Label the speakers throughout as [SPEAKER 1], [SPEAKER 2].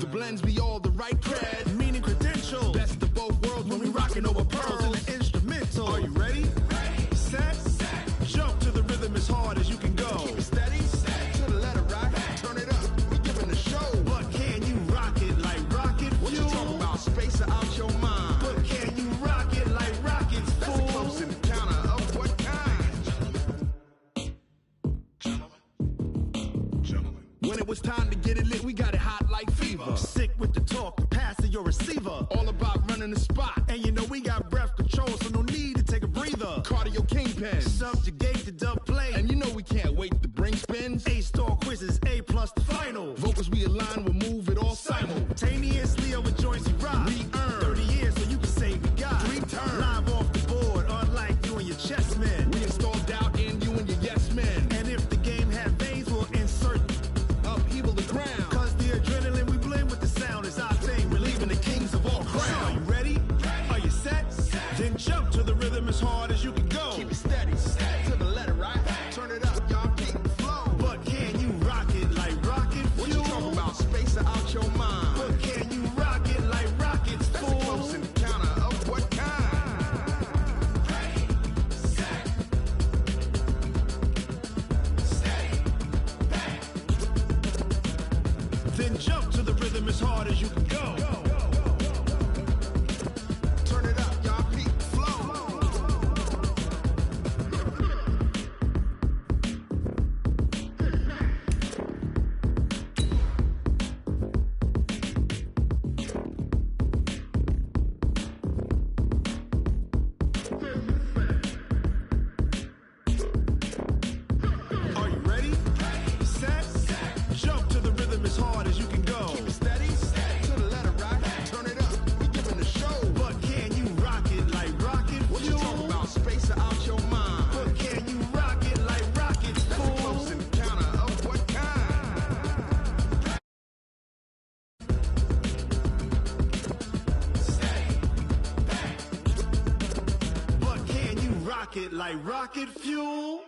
[SPEAKER 1] The blends be all the right cred, meaning credentials. Best of both worlds when we rockin' over pearls in the instrumental. Are you ready? Ready. Set. Jump to the rhythm as hard as you can go. Keep it steady. To the letter right. Turn it up. We giving the show. But can you rock it like rocket fuel? What you talking about? Space out your mind. But can you rock it like rockets, fool? That's a close encounter of what kind? Gentlemen. When it was time to get it lit, we got it hot like fever. Sick with the talk, the pass to your receiver. All about running the spot. And you know we got breath control, so no need to take a breather. Cardio kingpin. Subjugate the dub play. And you know we can't wait to bring spins. A-star quizzes, A+ the final. Vocals we align, we'll move it all simultaneously over joints we rock. We earn 30 years so you can say we got 3 turns. Live off the board, unlike you and your chess men. We install doubt in you and your yes men. And if the game had veins, we'll insert upheaval the ground. Cause the adrenaline we blend with the sound is our thing. Relieving the kings of all crowns. Are you ready? Are you set? Then jump to the rhythm as hard as you can go. Keep it steady. To the letter right. Turn it up, y'all keep the flow. But can you rock it like rocket fuel? What you talking about? Space out your mind. But can you rock it like rockets, fool? That's a close encounter of what kind? Ready, set, steady, back. Then jump to the rhythm as hard as you can go. Turn it up, y'all keep the flow. Are you ready? Set. Jump to the rhythm as hard as you can go. Keep it steady. To the letter right. Turn it up. We giving the show. But can you rock it like rocket fuel? What you talking about? Space out your mind. But can you rock it like rockets, fool? That's a close encounter of what kind? But can you rock it like rocket fuel?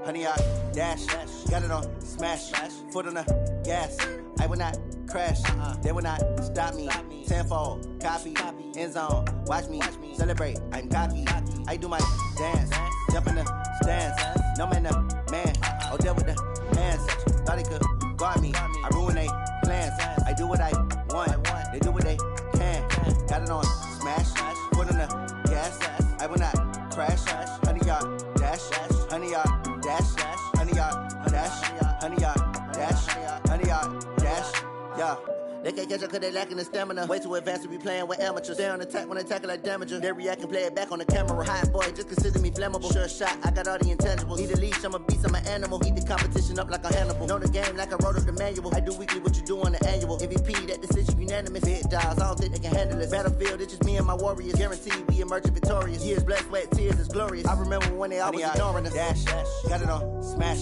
[SPEAKER 2] Honey, I dash, got it on smash, foot on the gas. I will not crash, they will not stop me. Tenfold, copy, end zone, watch me celebrate. I'm cocky, I do my dance, jump in the stands. No man, the man, oh, deal with the hands. Thought he could guard me, I ruin they plans. I do what I want, they do what they can. Got it on smash, foot on the gas. I will not crash, honey, y'all dash, honey, y'all dash, honey, y'all dash, honey, y'all dash, honey, y'all dash, yeah. They can't catch up cause they lacking the stamina. Way too advanced to be playing with amateurs. Stay on attack when they tackle like damager. They react and play it back on the camera. Hot boy, just consider me flammable. Sure shot, I got all the intangibles. Need a leash, I'm a beast, I'm an animal. Eat the competition up like a Hannibal. Know the game like I wrote up the manual. I do weekly what you do on the annual. MVP, that decision unanimous. Hit dials, I don't think they can handle it. Battlefield, it's just me and my warriors. Guaranteed we emerging victorious. Years, blood, sweat, tears, it's glorious. I remember when they always ignoring us. Dash, got it on smash,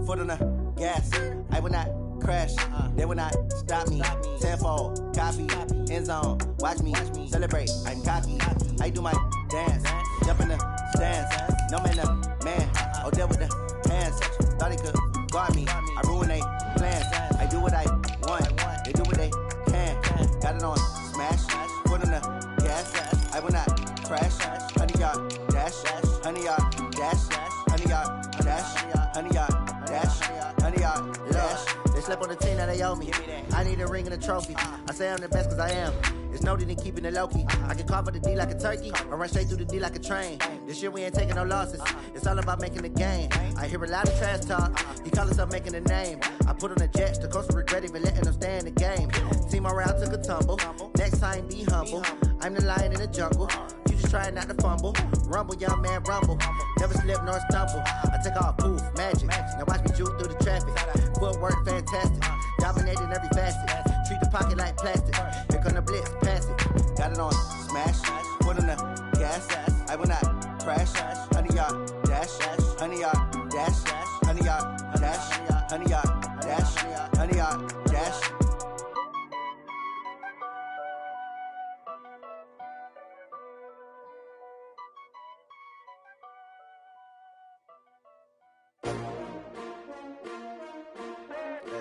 [SPEAKER 2] foot on the gas. I will not crash, they will not stop me. Tenfold, copy, end zone, watch me celebrate. I'm cocky, I do my dance, jump in the stands. No man, the man, oh, deal with the hands. Thought he could guard me, I ruin they plans. I do what I want, they do what they can. Got it on smash, foot on the gas. I will not crash, honey, y'all dash, honey, y'all dash, honey, y'all dash, honey, y'all dash, honey, y'all dash. They slept on the team, now they owe me. I need a ring and a trophy. I say I'm the best cause I am. It's noted in keeping it low-key. I can carve up the D like a turkey, or run straight through the D like a train. This year we ain't taking no losses. It's all about making the game. I hear a lot of trash talk. He call himself making a name. I put on the jets, the coach will regret even letting them stay in the game. Team around took a tumble. Next time be humble. I'm the lion in the jungle. You just trying not to fumble. Rumble, young man, rumble. Never slip nor stumble. I take off, poof, magic. Now watch me juke through the traffic. Footwork fantastic. Dominating every facet. Treat the pocket like plastic. Here come the blitz, pass it. Got it on smash. Foot on the gas. I will not crash. Honey, y'all dash. Honey, y'all dash. Honey, y'all dash. Honey, y'all dash. Honey, y'all dash.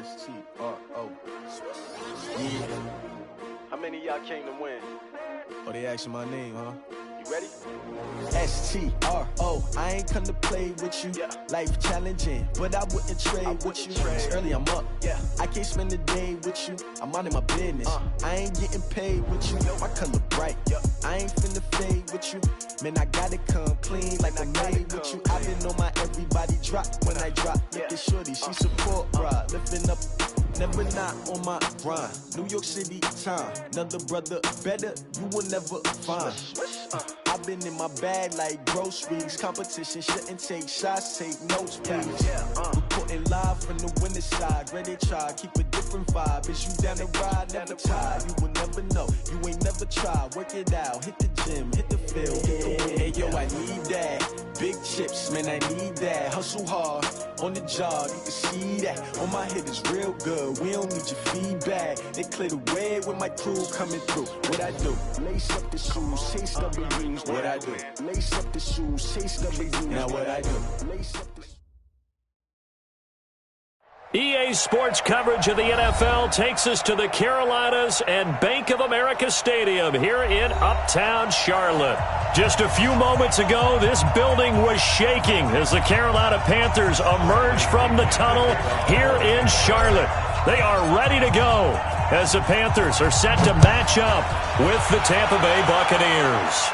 [SPEAKER 3] S-T-R-O. Yeah.
[SPEAKER 4] How many of y'all came to win?
[SPEAKER 3] Oh, they asking my name, huh?
[SPEAKER 4] You ready?
[SPEAKER 3] S-T-R-O. I ain't come to play with you.
[SPEAKER 4] Yeah.
[SPEAKER 3] Life challenging, but I wouldn't trade with you. It's early, I'm up.
[SPEAKER 4] Yeah.
[SPEAKER 3] I can't spend the day with you. I'm out of my business. I ain't getting paid with you. My color bright. I ain't finna fade with you. Man, I gotta come clean like I made with you. I've been on my everybody drop when I drop. Look at shorty, she support, bruh. Lifting up, never not on my grind. New York City time. Another brother better, you will never find. I've been in my bag like groceries. Competition shouldn't take shots, take notes, please. Reporting live from the winning side. Ready to try, keep a different vibe. Is you down the ride, never tired. You will never know, you ain't never tried. Work it out, hit the gym, hit the field, hit the win. Hey yo, I need that. Big chips, man, I need that. Hustle hard, on the job, you can see that. On my head is real good, we don't need your feedback. They clear the way with my crew coming through. What I do? Lace up the shoes, chase W's. What I do? Lace up the shoes, chase W's. Now what I do? Lace up the
[SPEAKER 5] EA Sports coverage of the NFL takes us to the Carolinas and Bank of America Stadium here in Uptown Charlotte. Just a few moments ago, this building was shaking as the Carolina Panthers emerged from the tunnel here in Charlotte. They are ready to go as the Panthers are set to match up with the Tampa Bay Buccaneers.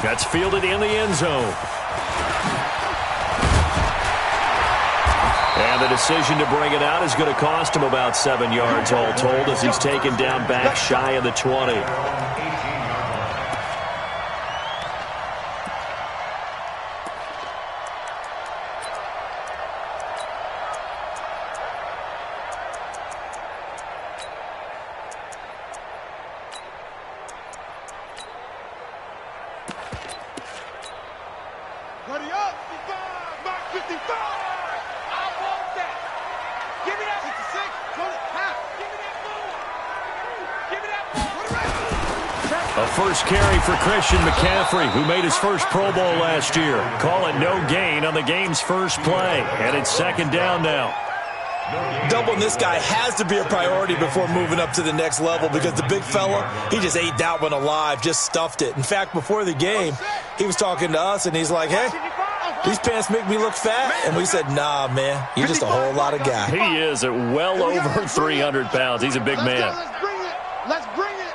[SPEAKER 5] That's fielded in the end zone. And the decision to bring it out is going to cost him about 7 yards all told as he's taken down back shy of the 20.
[SPEAKER 1] Ready up, 55, Mark 55.
[SPEAKER 5] A first carry for Christian McCaffrey, who made his first Pro Bowl last year. Call it no gain on the game's first play. And it's second down now.
[SPEAKER 6] Doubling this guy has to be a priority before moving up to the next level because the big fella, he just ate that one alive, just stuffed it. In fact, before the game, he was talking to us, and he's like, hey, these pants make me look fat. And we said, nah, man, you're just a whole lot of guy.
[SPEAKER 5] He is at well over 300 pounds. He's a big man.
[SPEAKER 1] Let's bring it.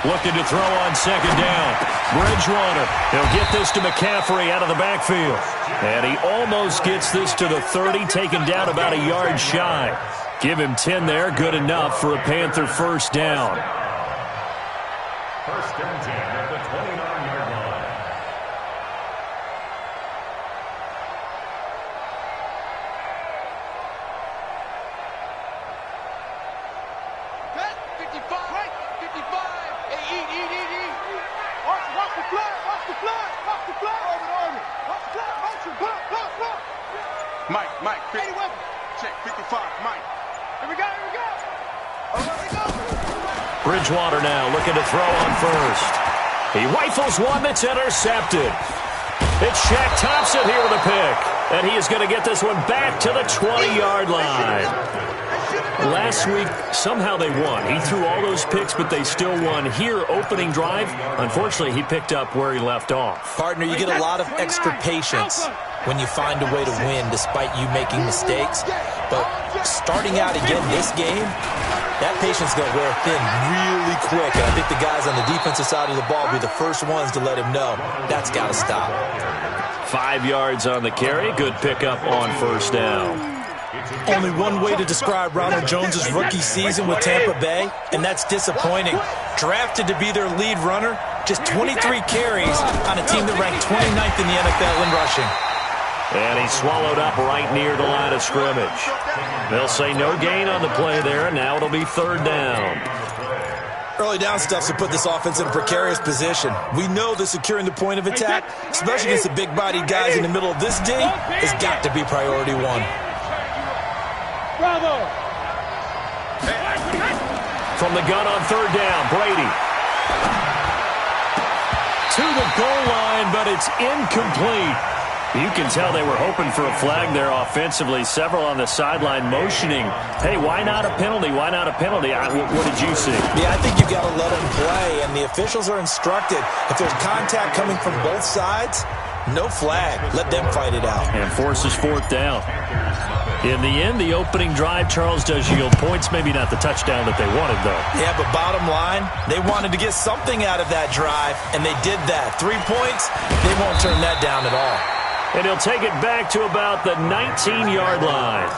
[SPEAKER 5] Looking to throw on second down. Bridgewater. He'll get this to McCaffrey out of the backfield. And he almost gets this to the 30, taken down about a yard shy. Give him 10 there, good enough for a Panther first down.
[SPEAKER 7] First and 10 at the 29-yard line.
[SPEAKER 1] Cut, 55, right, 55. Hey, eat. Watch the flood. Watch the flood. Orbit. Watch the flood. Motion. Pump. Mike. 80 weapon. Check, 55, Mike. Here we go. Oh, there we go.
[SPEAKER 5] Bridgewater now looking to throw on first. He rifles one that's intercepted. It's Shaq Thompson here with a pick. And he is going to get this one back to the 20-yard line. Last week, somehow they won. He threw all those picks, but they still won. Here, opening drive, unfortunately, he picked up where he left off.
[SPEAKER 6] Partner, you get a lot of extra patience when you find a way to win despite you making mistakes. But starting out again this game, that patience is going to wear thin really quick. And I think the guys on the defensive side of the ball will be the first ones to let him know that's got to stop.
[SPEAKER 5] 5 yards on the carry. Good pickup on first down.
[SPEAKER 6] Only one way to describe Ronald Jones' rookie season with Tampa Bay, and that's disappointing. Drafted to be their lead runner, just 23 carries on a team that ranked 29th in the NFL in rushing.
[SPEAKER 5] And he swallowed up right near the line of scrimmage. They'll say no gain on the play there. Now it'll be third down.
[SPEAKER 6] Early down stuff to put this offense in a precarious position. We know that securing the point of attack, especially against the big-bodied guys in the middle of this D, has got to be priority one.
[SPEAKER 1] Bravo.
[SPEAKER 5] From the gun on third down, Brady. To the goal line, but it's incomplete. You can tell they were hoping for a flag there offensively. Several on the sideline motioning, hey, why not a penalty? Why not a penalty? What did you see?
[SPEAKER 6] Yeah, I think you've got to let them play, and the officials are instructed. If there's contact coming from both sides, no flag. Let them fight it out.
[SPEAKER 5] And forces fourth down. In the end, the opening drive, Charles, does yield points. Maybe not the touchdown that they wanted, though.
[SPEAKER 6] Yeah, but bottom line, they wanted to get something out of that drive, and they did that. 3 points, they won't turn that down at all.
[SPEAKER 5] And he'll take it back to about the 19-yard line.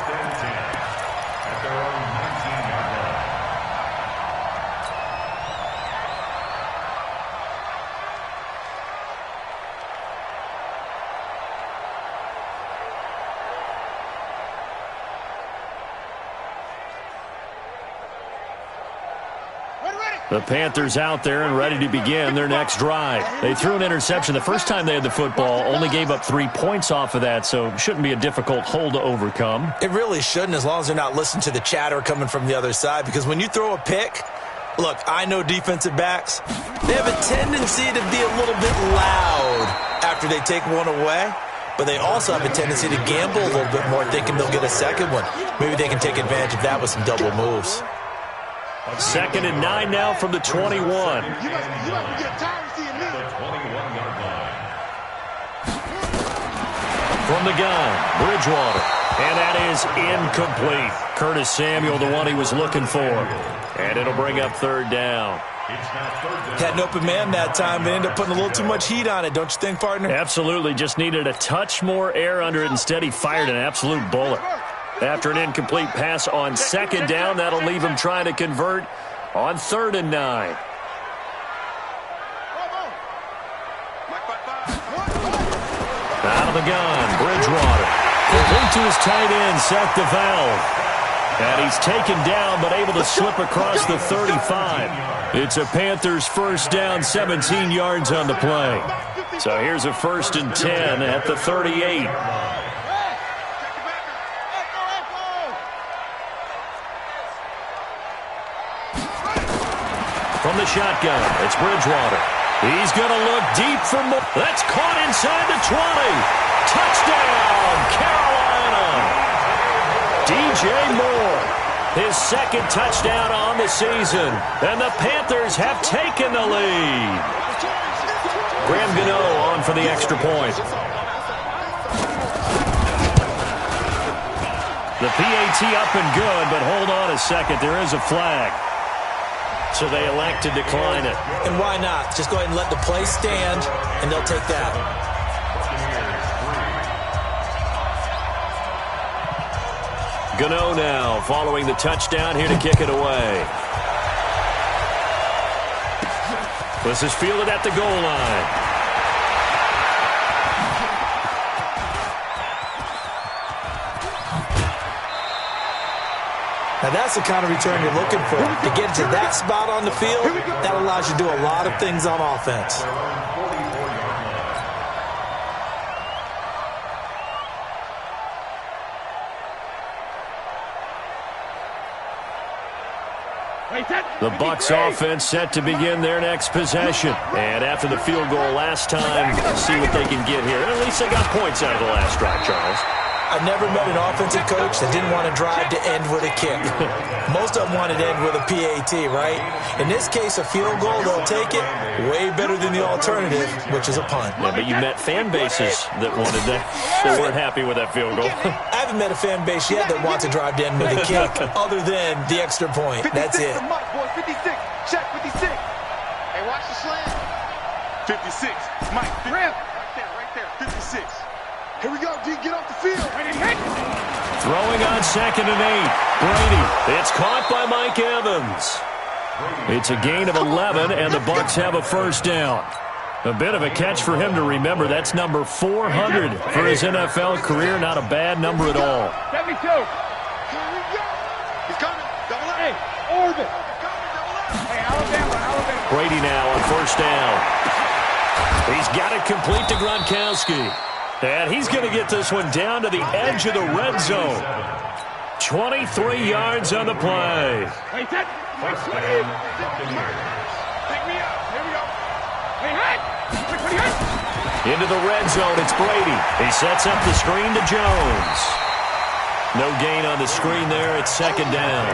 [SPEAKER 5] The Panthers out there and ready to begin their next drive. They threw an interception the first time they had the football, only gave up 3 points off of that, so it shouldn't be a difficult hole to overcome.
[SPEAKER 6] It really shouldn't, as long as they're not listening to the chatter coming from the other side, because when you throw a pick, look, I know defensive backs, they have a tendency to be a little bit loud after they take one away, but they also have a tendency to gamble a little bit more, thinking they'll get a second one. Maybe they can take advantage of that with some double moves.
[SPEAKER 5] 2nd and 9 now from the 21.
[SPEAKER 7] The 21-yard line.
[SPEAKER 5] From the gun, Bridgewater. And that is incomplete. Curtis Samuel, the one he was looking for. And it'll bring up 3rd down.
[SPEAKER 6] Had an open man that time, but ended up putting a little too much heat on it, don't you think, partner?
[SPEAKER 5] Absolutely. Just needed a touch more air under it. Instead, he fired an absolute bullet. After an incomplete pass on 2nd down, that'll leave him trying to convert on 3rd and 9. Out of the gun, Bridgewater. Complete to his tight end, Seth DeValve. And he's taken down, but able to slip across the 35. It's a Panthers 1st down, 17 yards on the play. So here's a 1st and 10 at the 38. From the shotgun, it's Bridgewater. He's going to look deep for more. That's caught inside the 20. Touchdown, Carolina. DJ Moore, his 2nd touchdown on the season. And the Panthers have taken the lead. Graham Gano on for the extra point. The PAT up and good, but hold on a second. There is a flag. So they elect to decline it.
[SPEAKER 6] And why not? Just go ahead and let the play stand, and they'll take that.
[SPEAKER 5] Gano now following the touchdown here to kick it away. This is fielded at the goal line.
[SPEAKER 6] Now that's the kind of return you're looking for. To get to that spot on the field, that allows you to do a lot of things on offense.
[SPEAKER 5] The Bucs offense set to begin their next possession. And after the field goal last time, see what they can get here. At least they got points out of the last drive, Charles.
[SPEAKER 6] I've never met an offensive coach that didn't want to drive to end with a kick. Most of them wanted to end with a PAT, right? In this case, a field goal, they'll take it. Way better than the alternative, which is a punt.
[SPEAKER 5] Yeah, but you met fan bases that wanted that, that weren't happy with that field goal.
[SPEAKER 6] I haven't met a fan base yet that wants to drive to end with a kick, other than the extra point. That's it.
[SPEAKER 8] 56, check 56. Hey, watch the slant. 56, Mike. Right there, 56. Here we go, D, get off the field.
[SPEAKER 5] Throwing on 2nd and 8. Brady. It's caught by Mike Evans. It's a gain of 11, and the Bucs have a 1st down. A bit of a catch for him to remember. That's number 400 for his NFL career. Not a bad number at all.
[SPEAKER 8] 72. Here we go. He's coming. Double A. Orbit. Hey, Alabama.
[SPEAKER 5] Brady now on 1st down. He's got it complete to Gronkowski. And he's going to get this one down to the edge of the red zone. 23 yards on the play.
[SPEAKER 8] Hey, Ted. Pick me up. Here we go. Hey, hey.
[SPEAKER 5] Into the red zone, it's Brady. He sets up the screen to Jones. No gain on the screen there. It's second down.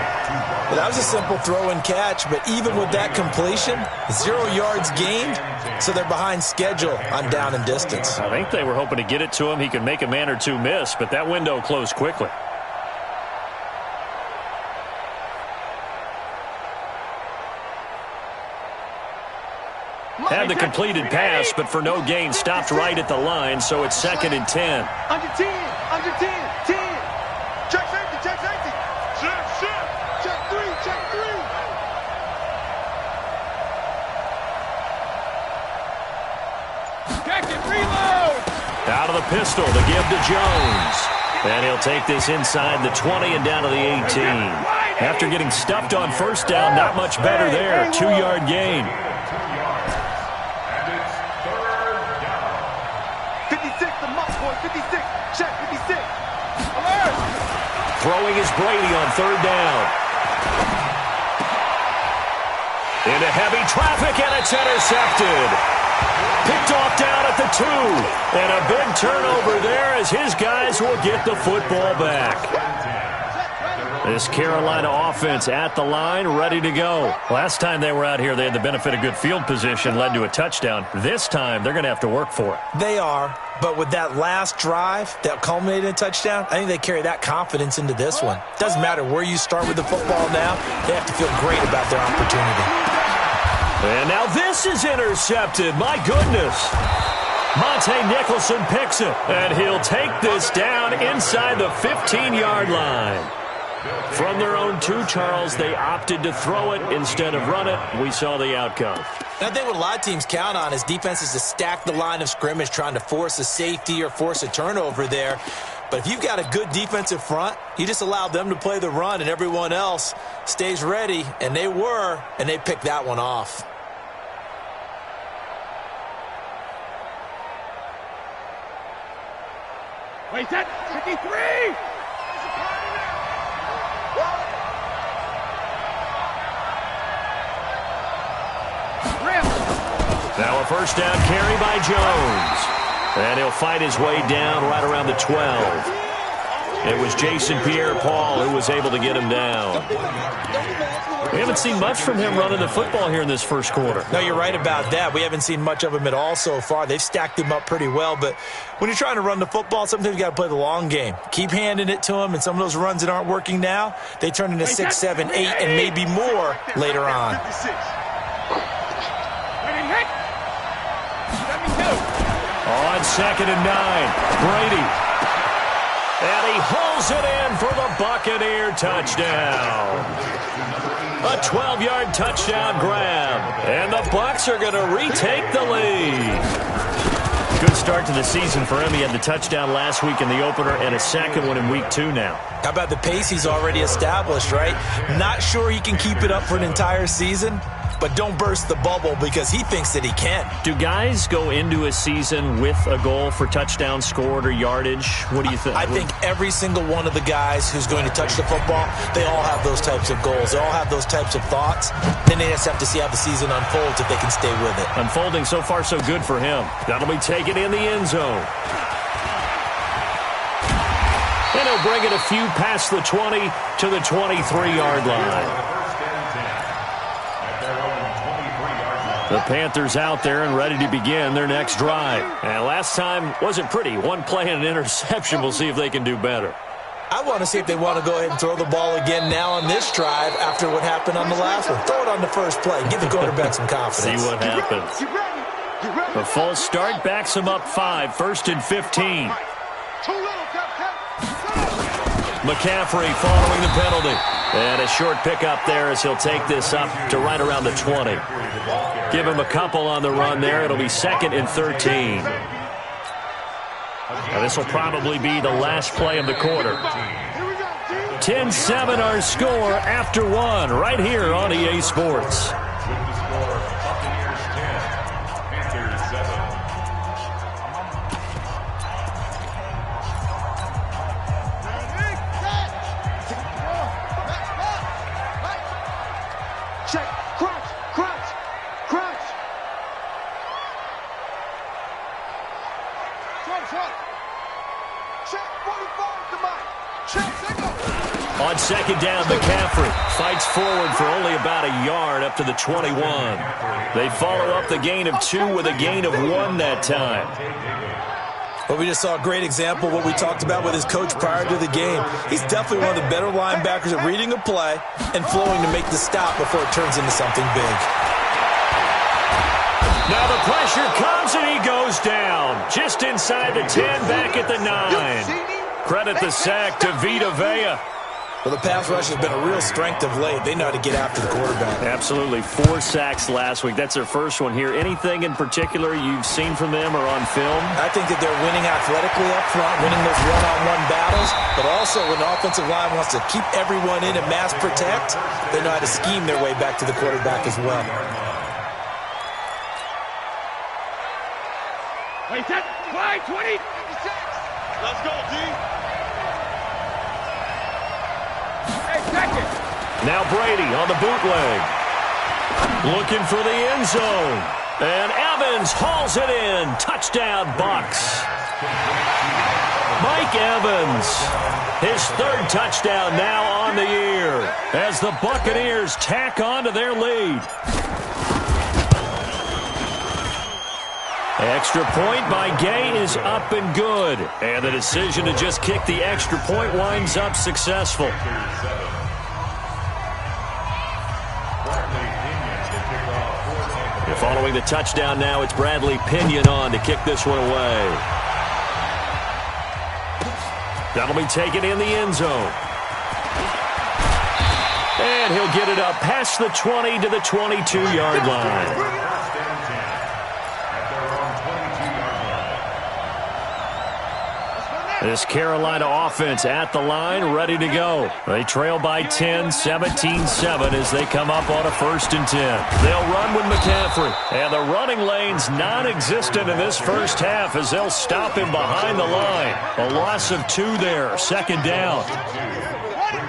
[SPEAKER 6] Well, that was a simple throw and catch, but even with that completion, 0 yards gained, so they're behind schedule on down and distance.
[SPEAKER 5] I think they were hoping to get it to him. He could make a man or two miss, but that window closed quickly. Had the completed pass, but for no gain, stopped right at the line, so it's second and 10.
[SPEAKER 8] Under 10, 10. Check safety. Check 3. Check it, reload.
[SPEAKER 5] Out of the pistol to give to Jones. And he'll take this inside the 20 and down to the 18. After getting stuffed on first down, not much better there. 2-yard gain.
[SPEAKER 8] 56, the muck boy, 56. Check, 56. Alert.
[SPEAKER 5] Throwing is Brady on third down. Into heavy traffic, and it's intercepted. Picked off down at the 2. And a big turnover there as his guys will get the football back. This Carolina offense at the line, ready to go. Last time they were out here, they had the benefit of good field position, led to a touchdown. This time, they're going to have to work for it.
[SPEAKER 6] They are, but with that last drive that culminated in a touchdown, I think they carry that confidence into this one. Doesn't matter where you start with the football now, they have to feel great about their opportunity.
[SPEAKER 5] And now this is intercepted. My goodness. Monte Nicholson picks it, and he'll take this down inside the 15-yard line. From their own 2, Charles, they opted to throw it instead of run it. We saw the outcome.
[SPEAKER 6] I think what a lot of teams count on is defenses to stack the line of scrimmage, trying to force a safety or force a turnover there. But if you've got a good defensive front, you just allow them to play the run and everyone else stays ready, and they were, and they picked that one off.
[SPEAKER 8] Wait, that 53!
[SPEAKER 5] Now a first down carry by Jones. And he'll fight his way down right around the 12. It was Jason Pierre-Paul who was able to get him down. We haven't seen much from him running the football here in this first quarter.
[SPEAKER 6] No, you're right about that. We haven't seen much of him at all so far. They've stacked him up pretty well, but when you're trying to run the football, sometimes you got to play the long game. Keep handing it to him, and some of those runs that aren't working now, they turn into 6, 7, 8, and maybe more later on.
[SPEAKER 5] On second and 9, Brady. And he hauls it in for the Buccaneer touchdown. A 12-yard touchdown grab. And the Bucs are going to retake the lead. Good start to the season for him. He had the touchdown last week in the opener and a second one in week 2 now.
[SPEAKER 6] How about the pace he's already established, right? Not sure he can keep it up for an entire season, but don't burst the bubble because he thinks that he can.
[SPEAKER 5] Do guys go into a season with a goal for touchdown scored or yardage? What do you think?
[SPEAKER 6] I think every single one of the guys who's going to touch the football, they all have those types of goals. They all have those types of thoughts. Then they just have to see how the season unfolds if they can stay with it.
[SPEAKER 5] Unfolding so far so good for him. That'll be taken in the end zone. And he'll bring it a few past the 20 to the 23-yard line. The Panthers out there and ready to begin their next drive. And last time wasn't pretty. One play and an interception. We'll see if they can do better.
[SPEAKER 6] I want to see if they want to go ahead and throw the ball again now on this drive after what happened on the last one. Throw it on the first play. Give the quarterback some confidence.
[SPEAKER 5] See what happens. The false start backs him up 5. 1st and 15. McCaffrey following the penalty. And a short pickup there as he'll take this up to right around the 20. Give him a couple on the run there. It'll be 2nd and 13. Now this will probably be the last play of the quarter. 10-7 our score after 1 right here on EA Sports. On second down, McCaffrey fights forward for only about a yard up to the 21. They follow up the gain of 2 with a gain of 1 that time.
[SPEAKER 6] Well, we just saw a great example of what we talked about with his coach prior to the game. He's definitely one of the better linebackers at reading a play and flowing to make the stop before it turns into something big.
[SPEAKER 5] Now the pressure comes and he goes down. Just inside the 10, back at the 9. Credit the sack to Vita Vea.
[SPEAKER 6] Well, the pass rush has been a real strength of late. They know how to get after the quarterback.
[SPEAKER 5] Absolutely. 4 sacks last week. That's their first one here. Anything in particular you've seen from them or on film?
[SPEAKER 6] I think that they're winning athletically up front, winning those one-on-one battles, but also when the offensive line wants to keep everyone in and mass protect, they know how to scheme their way back to the quarterback as well.
[SPEAKER 8] Wait, that fly 20. Let's go, D.
[SPEAKER 5] Now Brady on the bootleg. Looking for the end zone. And Evans hauls it in. Touchdown, Bucs. Mike Evans. His 3rd touchdown now on the year as the Buccaneers tack on to their lead. Extra point by Gay is up and good. And the decision to just kick the extra point winds up successful. Following the touchdown now, it's Bradley Pinion on to kick this one away. That'll be taken in the end zone. And he'll get it up past the 20 to the 22-yard line. This Carolina offense at the line, ready to go. They trail by 10, 17-7 as they come up on a 1st and 10. They'll run with McCaffrey. And the running lane's non-existent in this first half as they'll stop him behind the line. A loss of 2 there, 2nd down.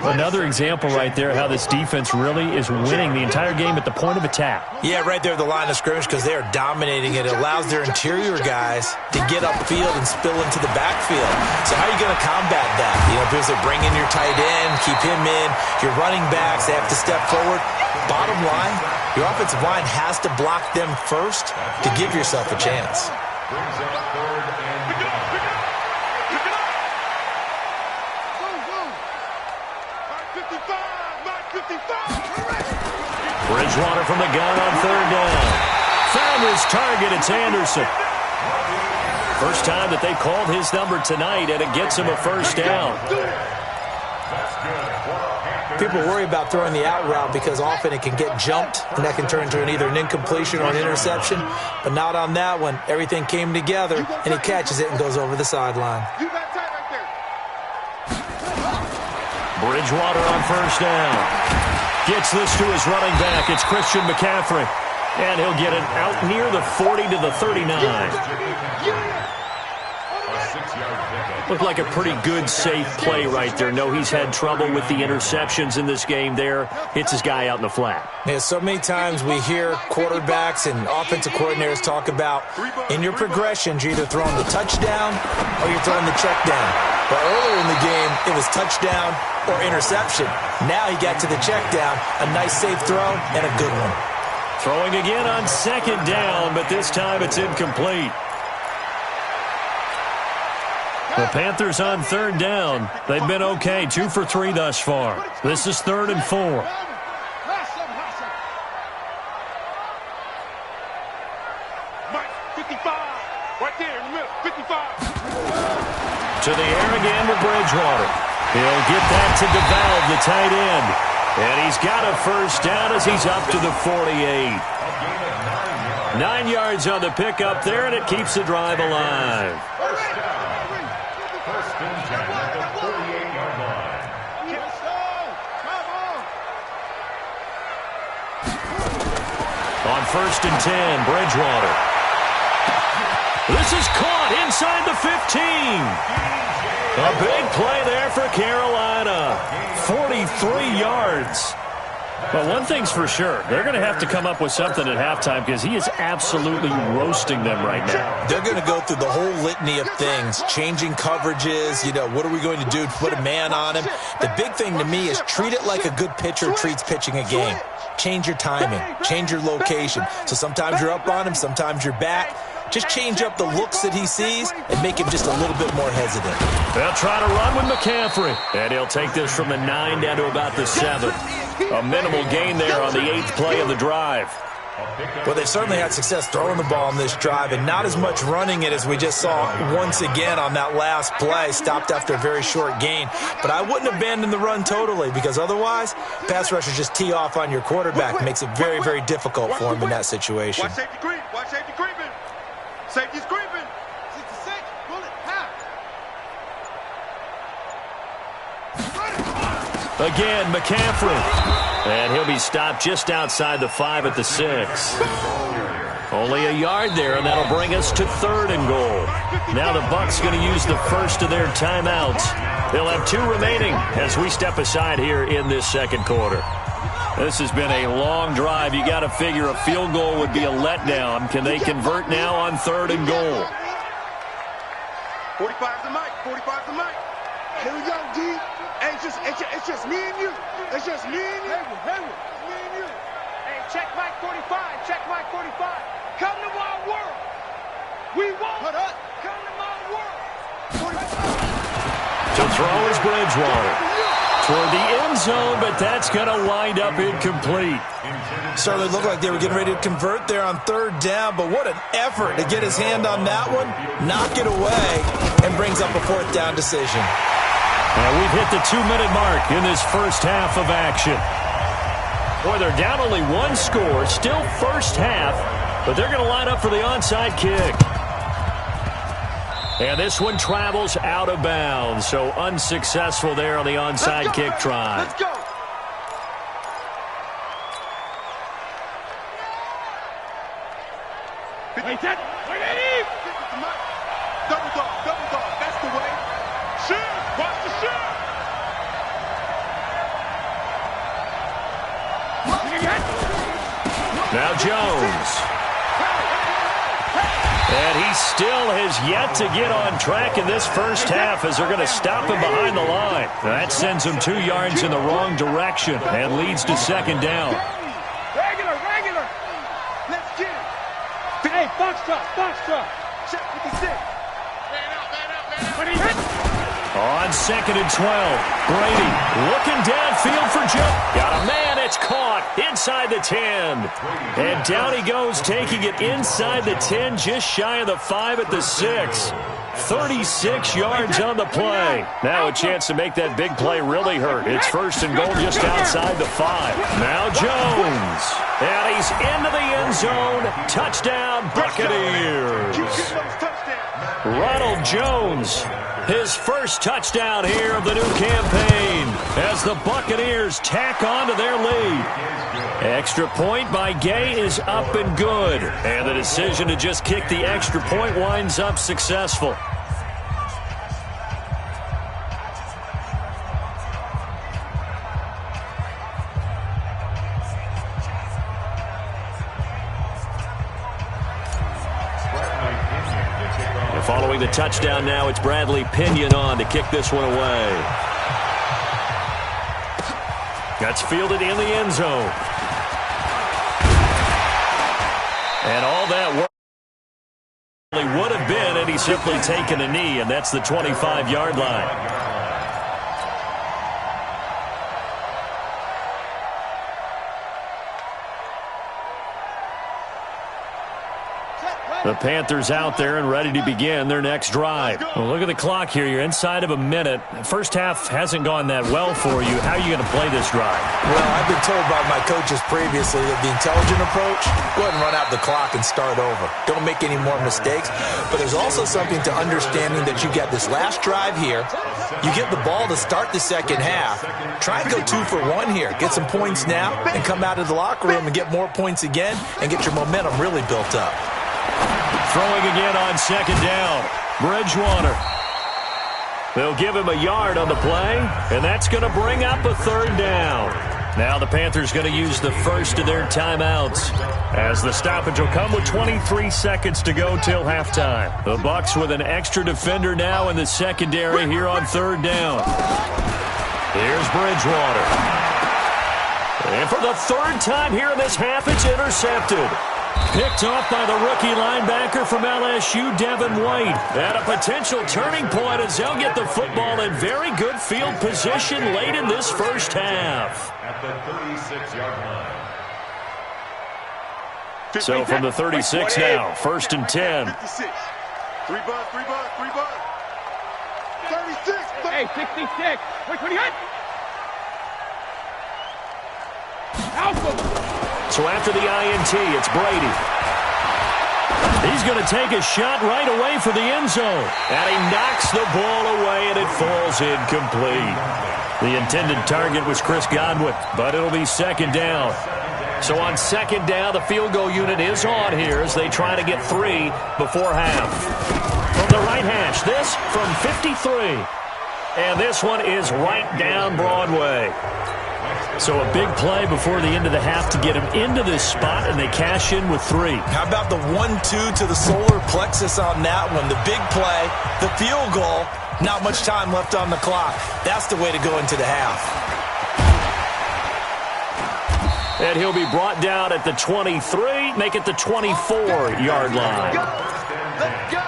[SPEAKER 5] Another example right there how this defense really is winning the entire game at the point of attack.
[SPEAKER 6] Yeah, right there at the line of scrimmage because they are dominating it. It allows their interior guys to get upfield and spill into the backfield. So how are you going to combat that? You know, because they bring in your tight end, keep him in. Your running backs, they have to step forward. Bottom line, your offensive line has to block them first to give yourself a chance.
[SPEAKER 5] Bridgewater from the gun on 3rd down. Found his target. It's Anderson. First time that they called his number tonight, and it gets him a 1st down.
[SPEAKER 6] People worry about throwing the out route because often it can get jumped, and that can turn into either an incompletion or an interception. But not on that one. Everything came together, and he catches it and goes over the sideline.
[SPEAKER 5] Bridgewater on 1st down. Gets this to his running back. It's Christian McCaffrey. And he'll get it out near the 40 to the 39. Looked like a pretty good, safe play right there. No, he's had trouble with the interceptions in this game there. Hits his guy out in the flat.
[SPEAKER 6] Yeah, so many times we hear quarterbacks and offensive coordinators talk about in your progressions, you're either throwing the touchdown or you're throwing the check down. But earlier in the game, it was touchdown or interception. Now he got to the check down, a nice safe throw and a good one.
[SPEAKER 5] Throwing again on 2nd down, but this time it's incomplete. The Panthers on 3rd down. They've been okay, 2 for 3 thus far. This is 3rd and 4.
[SPEAKER 8] Mike, 55. Right there in the middle, 55.
[SPEAKER 5] To the air again with Bridgewater. He'll get that to DeValve, the tight end. And he's got a 1st down as he's up to the 48. 9 yards on the pickup there, and it keeps the drive alive. On 1st and 10, Bridgewater. This is caught inside the 15. A big play there for Carolina. 43 yards. Well, one thing's for sure. They're going to have to come up with something at halftime because he is absolutely roasting them right now.
[SPEAKER 6] They're going to go through the whole litany of things, changing coverages, what are we going to do to put a man on him? The big thing to me is treat it like a good pitcher treats pitching a game. Change your timing, change your location. So sometimes you're up on him, sometimes you're back. Just change up the looks that he sees and make him just a little bit more hesitant.
[SPEAKER 5] They'll try to run with McCaffrey. And he'll take this from the 9 down to about the 7. A minimal gain there on the 8th play of the drive.
[SPEAKER 6] Well, they've certainly had success throwing the ball on this drive and not as much running it as we just saw once again on that last play, stopped after a very short gain. But I wouldn't abandon the run totally because otherwise, pass rushers just tee off on your quarterback. It makes it very, very difficult for him in that situation.
[SPEAKER 8] Watch safety creep. Watch safety creeping. Safety's creeping. 66. Bullet. Half.
[SPEAKER 5] Again, McCaffrey. And he'll be stopped just outside the 5 at the 6. Only a yard there, and that'll bring us to 3rd and goal. Now the Bucs going to use the first of their timeouts. They'll have 2 remaining as we step aside here in this second quarter. This has been a long drive. You got to figure a field goal would be a letdown. Can they convert now on 3rd and goal?
[SPEAKER 8] 45's the mic. 45's the mic. Here we go, D. Hey, it's just me and you. It's just me and you. Hayward. It's me and you. Hey, check mic 45. Check mic 45. Come to my world. We won't. Come to my world. 45.
[SPEAKER 5] To throw is Bridgewater. Toward the end zone, but that's going to wind up incomplete.
[SPEAKER 6] Certainly looked like they were getting ready to convert there on 3rd down, but what an effort to get his hand on that one, knock it away, and brings up a 4th down decision.
[SPEAKER 5] And we've hit the 2-minute mark in this first half of action. Boy, they're down only 1 score, still first half, but they're going to line up for the onside kick. And this one travels out of bounds, so unsuccessful there on the onside kick try.
[SPEAKER 8] Let's go. Wait, double dog, that's the way. Shoot, watch the shoot.
[SPEAKER 5] Now Jones. And he still has yet to get on track in this first half as they're going to stop him behind the line. That sends him 2 yards in the wrong direction and leads to 2nd down.
[SPEAKER 8] Regular. Let's get it. Hey, Foxtrot. Check 56. Man out.
[SPEAKER 5] On 2nd and 12, Brady looking downfield for Joe. Got a man, it's caught inside the 10. And down he goes, taking it inside the 10, just shy of the 5 at the 6. 36 yards on the play. Now a chance to make that big play really hurt. It's 1st and goal just outside the 5. Now Jones. And he's into the end zone. Touchdown, Buccaneers. Ronald Jones. His first touchdown here of the new campaign as the Buccaneers tack on to their lead. Extra point by Gay is up and good. And the decision to just kick the extra point winds up successful. Following the touchdown now, it's Bradley Pinion on to kick this one away. That's fielded in the end zone. And all that work would have been had he simply taken a knee, and that's the 25-yard line. The Panthers out there and ready to begin their next drive. Well, look at the clock here. You're inside of a minute. First half hasn't gone that well for you. How are you going to play this drive?
[SPEAKER 6] Well, I've been told by my coaches previously that the intelligent approach, go ahead and run out the clock and start over. Don't make any more mistakes. But there's also something to understanding that you get this last drive here. You get the ball to start the second half. Try and go 2 for 1 here. Get some points now and come out of the locker room and get more points again and get your momentum really built up.
[SPEAKER 5] Throwing again on 2nd down. Bridgewater. They'll give him a yard on the play, and that's going to bring up a 3rd down. Now the Panthers going to use the first of their timeouts, as the stoppage will come with 23 seconds to go till halftime. The Bucs with an extra defender now in the secondary here on third down. Here's Bridgewater. And for the third time here in this half, it's intercepted. Picked off by the rookie linebacker from LSU, Devin White. At a potential turning point as they'll get the football in very good field position late in this first half.
[SPEAKER 7] At the 36-yard line.
[SPEAKER 5] So from the 36 now, 1st and 10.
[SPEAKER 8] 56. 3 buzz, 3 buzz, 3 buzz. 36.
[SPEAKER 9] Hey, 66. What do you got? Alpha.
[SPEAKER 5] So after the INT, it's Brady. He's going to take a shot right away for the end zone. And he knocks the ball away, and it falls incomplete. The intended target was Chris Godwin, but it'll be second down. So on second down, the field goal unit is on here as they try to get 3 before half. From the right hash, this from 53. And this one is right down Broadway. So a big play before the end of the half to get him into this spot, and they cash in with 3.
[SPEAKER 6] How about the 1-2 to the solar plexus on that one? The big play, the field goal, not much time left on the clock. That's the way to go into the half.
[SPEAKER 5] And he'll be brought down at the 23, make it the 24-yard line.
[SPEAKER 8] Let's go.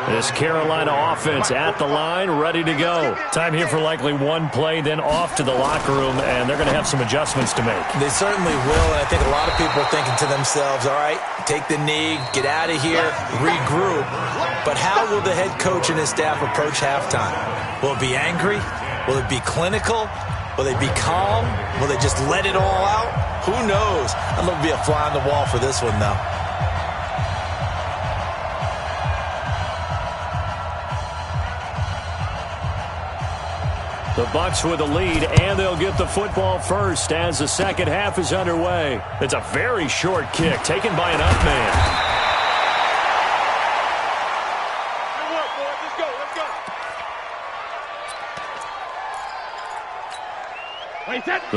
[SPEAKER 5] This Carolina offense at the line, ready to go. Time here for likely one play, then off to the locker room, and they're going to have some adjustments to make.
[SPEAKER 6] They certainly will, and I think a lot of people are thinking to themselves, all right, take the knee, get out of here, regroup. But how will the head coach and his staff approach halftime? Will it be angry? Will it be clinical? Will they be calm? Will they just let it all out? Who knows? I'd love to be a fly on the wall for this one, though.
[SPEAKER 5] The Bucs with a lead, and they'll get the football first as the second half is underway. It's a very short kick taken by an up man.
[SPEAKER 8] Good work, boys. Let's go. Let's go.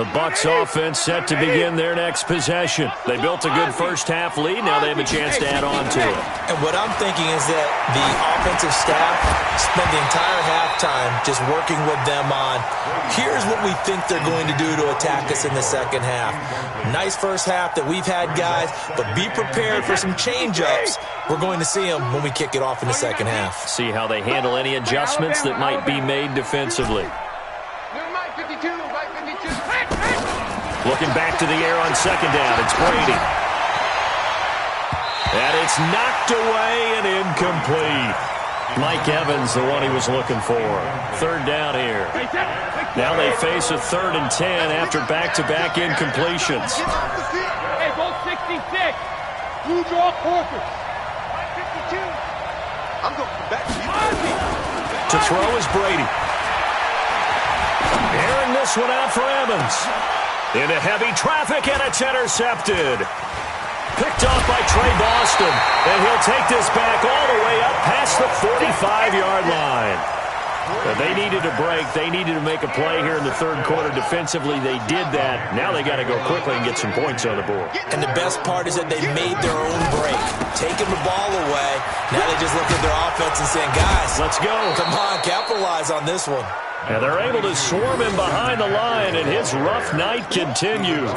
[SPEAKER 5] The Bucs offense set to begin their next possession. They built a good first half lead. Now they have a chance to add on to it.
[SPEAKER 6] And what I'm thinking is that the offensive staff spent the entire halftime just working with them on, here's what we think they're going to do to attack us in the second half. Nice first half that we've had, guys, but be prepared for some change-ups. We're going to see them when we kick it off in the second half.
[SPEAKER 5] See how they handle any adjustments that might be made defensively. Looking back to the air on second down, it's Brady. And it's knocked away and incomplete. Mike Evans, the one he was looking for. Third down here. Now they face a 3rd and 10 after back-to-back incompletions.
[SPEAKER 9] Hey, go 66. You draw corpus. 52.
[SPEAKER 8] I'm going back.
[SPEAKER 5] To throw is Brady. Airing this one out for Evans. Into heavy traffic, and it's intercepted. Picked off by Trey Boston, and he'll take this back all the way up past the 45-yard line. They needed a break. They needed to make a play here in the third quarter defensively. They did that. Now they got to go quickly and get some points on the board.
[SPEAKER 6] And the best part is that they made their own break, taking the ball away. Now they just look at their offense and saying, guys,
[SPEAKER 5] let's go.
[SPEAKER 6] Come on, capitalize on this one.
[SPEAKER 5] And they're able to swarm him behind the line, and his rough night continues.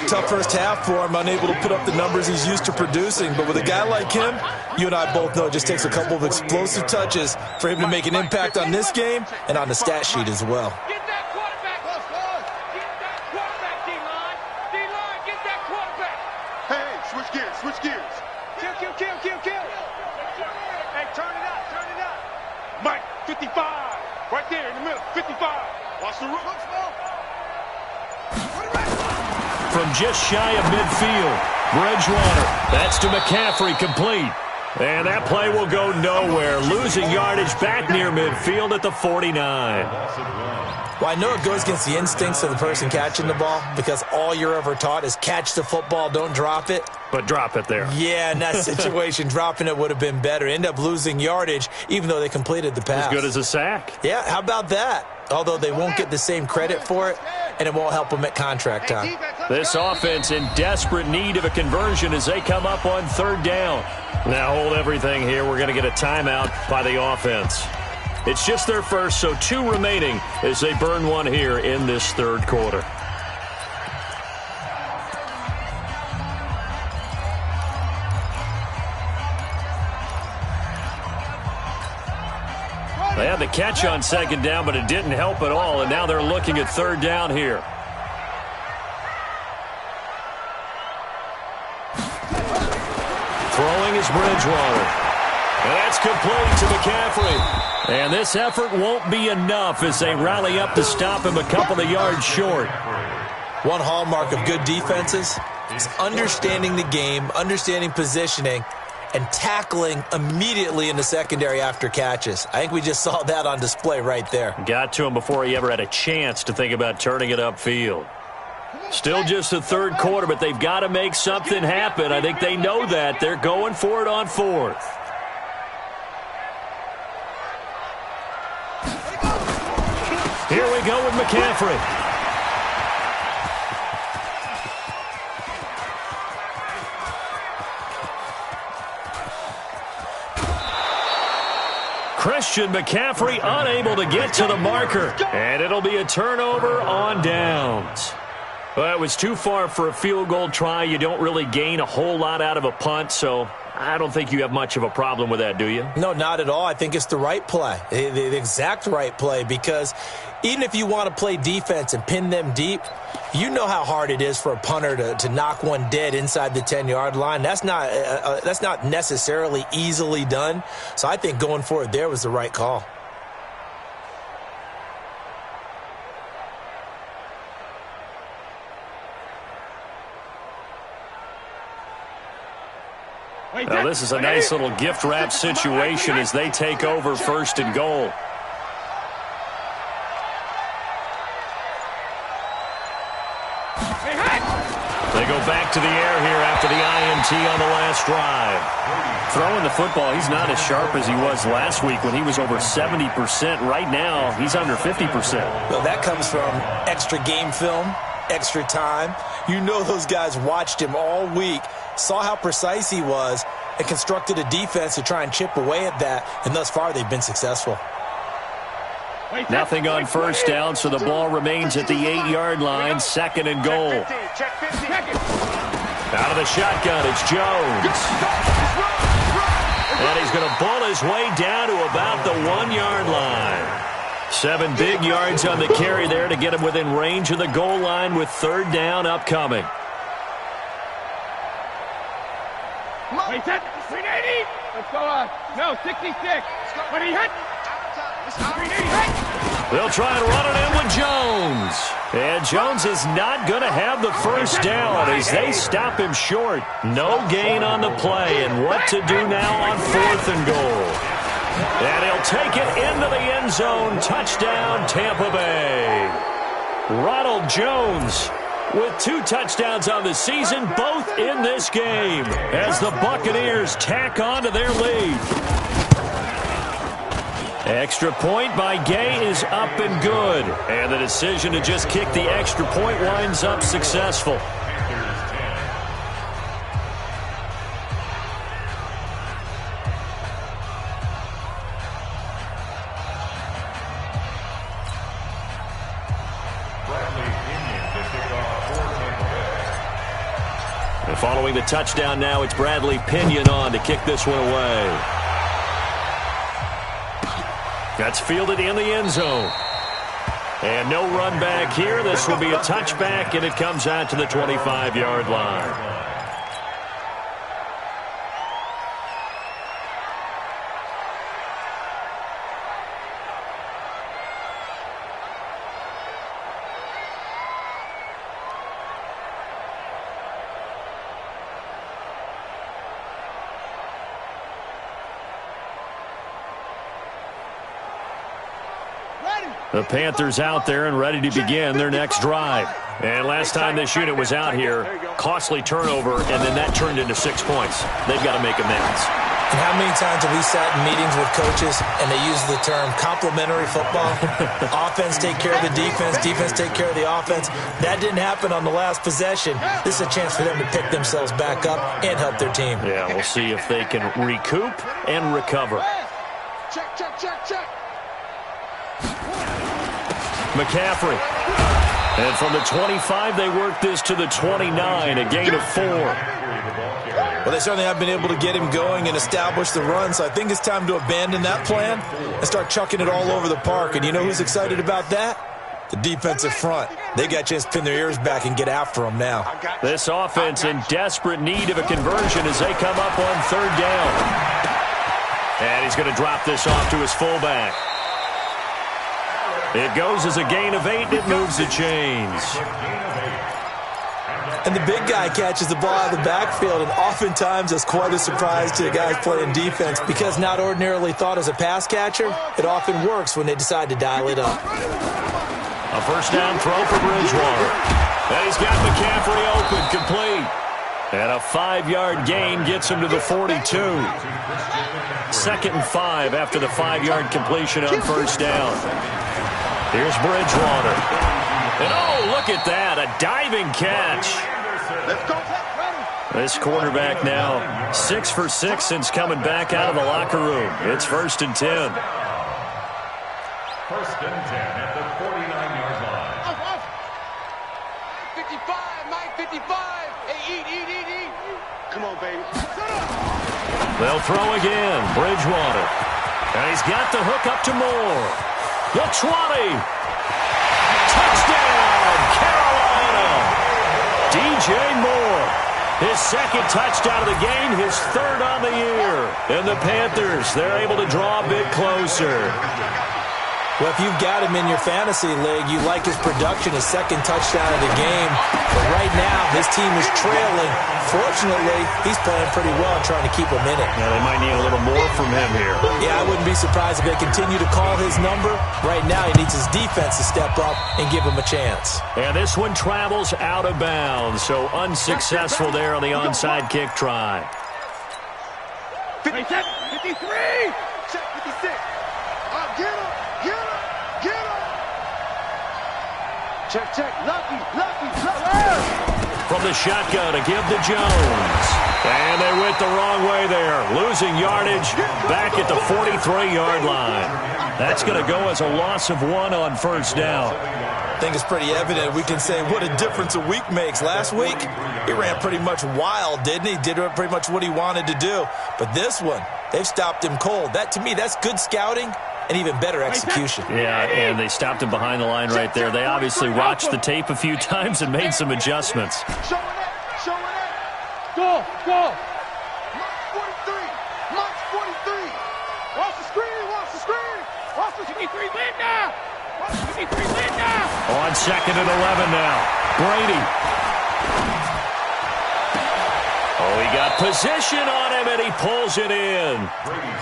[SPEAKER 6] Tough first half for him, unable to put up the numbers he's used to producing. But with a guy like him, you and I both know it just takes a couple of explosive touches for him to make an impact on this game and on the stat sheet as well.
[SPEAKER 9] Get that quarterback. Get that quarterback, D-line. D-line, get that quarterback.
[SPEAKER 8] Hey, switch gears, switch gears.
[SPEAKER 9] Kill. Hey, turn it up.
[SPEAKER 8] Mike, 55. Right there in the middle, 55. Watch the roof.
[SPEAKER 5] From just shy of midfield, Bridgewater. That's to McCaffrey, complete. And that play will go nowhere. Losing yardage back near midfield at the 49.
[SPEAKER 6] Well, I know it goes against the instincts of the person catching the ball because all you're ever taught is catch the football, don't drop it.
[SPEAKER 5] But drop it there.
[SPEAKER 6] Yeah, in that situation, dropping it would have been better. End up losing yardage, even though they completed the pass.
[SPEAKER 5] As good as a sack.
[SPEAKER 6] Yeah, how about that? Although they won't get the same credit for it, and it won't help them at contract time.
[SPEAKER 5] This offense in desperate need of a conversion as they come up on 3rd down. Now hold everything here. We're going to get a timeout by the offense. It's just their first, so 2 remaining as they burn one here in this 3rd quarter. They had the catch on 2nd down, but it didn't help at all, and now they're looking at 3rd down here. Throwing is Bridgewater. And that's complete to McCaffrey. And this effort won't be enough as they rally up to stop him a couple of yards short.
[SPEAKER 6] One hallmark of good defenses is understanding the game, understanding positioning, and tackling immediately in the secondary after catches. I think we just saw that on display right there.
[SPEAKER 5] Got to him before he ever had a chance to think about turning it upfield. Still just the 3rd quarter, but they've got to make something happen. I think they know that. They're going for it on 4th. Here we go with McCaffrey. Christian McCaffrey unable to get to the marker. And it'll be a turnover on downs. Well, it was too far for a field goal try. You don't really gain a whole lot out of a punt, so I don't think you have much of a problem with that, do you?
[SPEAKER 6] No, not at all. I think it's the right play, the exact right play, because even if you want to play defense and pin them deep, you know how hard it is for a punter to knock one dead inside the 10-yard line. That's not necessarily easily done. So I think going for it there was the right call.
[SPEAKER 5] Now, this is a nice little gift wrap situation as they take over 1st and goal. They go back to the air here after the INT on the last drive. Throwing the football, he's not as sharp as he was last week when he was over 70%. Right now, he's under 50%.
[SPEAKER 6] Well, that comes from extra game film, extra time. You know those guys watched him all week, saw how precise he was, and constructed a defense to try and chip away at that, and thus far they've been successful.
[SPEAKER 5] Nothing on 1st down, so the ball remains at the 8-yard line, 2nd and goal. Out of the shotgun, it's Jones. And he's going to ball his way down to about the 1-yard line. 7 big yards on the carry there to get him within range of the goal line with 3rd down upcoming.
[SPEAKER 9] Wait, set. 380. Let's go on. No, 66. But he hit. 380 hit.
[SPEAKER 5] They'll try and run it in with Jones. And Jones is not going to have the 1st down as they stop him short. No gain on the play. And what to do now on 4th and goal. And he'll take it into the end zone. Touchdown, Tampa Bay. Ronald Jones with 2 touchdowns on the season, both in this game, as the Buccaneers tack on to their lead. Extra point by Gay is up and good. And the decision to just kick the extra point winds up successful. And following the touchdown now, it's Bradley Pinion on to kick this one away. That's fielded in the end zone. And no run back here. This will be a touchback, and it comes out to the 25-yard line. The Panthers out there and ready to begin their next drive. And last time this unit was out here, costly turnover, and then that turned into 6 points. They've got to make amends.
[SPEAKER 6] And how many times have we sat in meetings with coaches and they use the term complementary football? Offense take care of the defense, defense take care of the offense. That didn't happen on the last possession. This is a chance for them to pick themselves back up and help their team.
[SPEAKER 5] Yeah, we'll see if they can recoup and recover.
[SPEAKER 8] Check, check, check, check.
[SPEAKER 5] McCaffrey. And from the 25, they work this to the 29, a gain of 4.
[SPEAKER 6] Well, they certainly have been able to get him going and establish the run, so I think it's time to abandon that plan and start chucking it all over the park. And you know who's excited about that? The defensive front. They got a chance to pin their ears back and get after him now.
[SPEAKER 5] This offense in desperate need of a conversion as they come up on 3rd down. And he's going to drop this off to his fullback. It goes as a gain of 8. It moves the chains.
[SPEAKER 6] And the big guy catches the ball out of the backfield, and oftentimes that's quite a surprise to the guys playing defense because not ordinarily thought as a pass catcher, it often works when they decide to dial it up.
[SPEAKER 5] A first down throw for Bridgewater. And he's got McCaffrey open, complete. And a 5-yard gain gets him to the 42. 2nd and 5 after the 5-yard completion on first down. Here's Bridgewater. And oh, look at that, a diving catch. This quarterback now 6 for 6 since coming back out of the locker room. It's 1st and 10.
[SPEAKER 7] 1st and 10 at the 49-yard line.
[SPEAKER 8] 55, 55. Hey, eat. Come on, baby.
[SPEAKER 5] They'll throw again. Bridgewater. And he's got the hook up to Moore. The 20. Touchdown, Carolina. DJ Moore. His 2nd touchdown of the game, his 3rd on the year. And the Panthers, they're able to draw a bit closer.
[SPEAKER 6] Well, if you've got him in your fantasy league, you like his production, his 2nd touchdown of the game. But right now, his team is trailing. Fortunately, he's playing pretty well and trying to keep him in it.
[SPEAKER 5] Yeah, they might need a little more from him here.
[SPEAKER 6] Yeah, I wouldn't be surprised if they continue to call his number. Right now, he needs his defense to step up and give him a chance.
[SPEAKER 5] And this one travels out of bounds, so unsuccessful there on the onside kick try.
[SPEAKER 9] 53!
[SPEAKER 8] Check 56. Get him. Check. Lucky.
[SPEAKER 5] From the shotgun to give to Jones. And they went the wrong way there. Losing yardage back at the 43-yard line. That's going to go as a loss of 1 on first down.
[SPEAKER 6] I think it's pretty evident. We can say what a difference a week makes. Last week, he ran pretty much wild, didn't he? Did pretty much what he wanted to do. But this one, they've stopped him cold. That, to me, that's good scouting and even better execution.
[SPEAKER 5] Yeah, and they stopped him behind the line right there. They obviously watched the tape a few times and made some adjustments.
[SPEAKER 8] Showing that.
[SPEAKER 9] Go!
[SPEAKER 8] March 43. Watch the screen. Watch the
[SPEAKER 9] 53 Linda! 53 Linda!
[SPEAKER 5] On 2nd and 11 now. Brady. Oh, he got position on him, and he pulls it in.